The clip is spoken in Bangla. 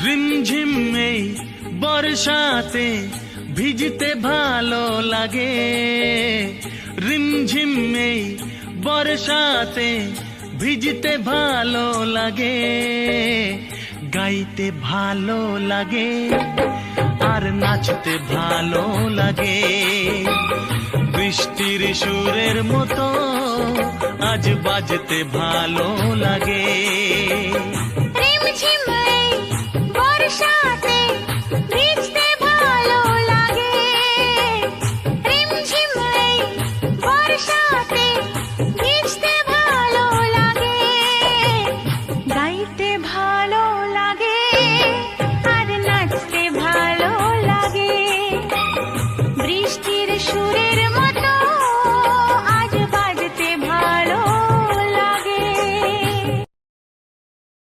রিমঝিম এই বর্ষাতে ভিজতে ভালো লাগে, রিমঝিম এই বর্ষাতে ভিজতে ভালো লাগে, গাইতে ভালো লাগে আর নাচতে ভালো লাগে। বৃষ্টির সুরের মতো আজ বাজতে ভালো লাগে। রিমঝিম এই বর্ষাতে ভিজতে ভালো লাগে, রিমঝিম এই বর্ষাতে ভিজতে ভালো লাগে, গাইতে ভালো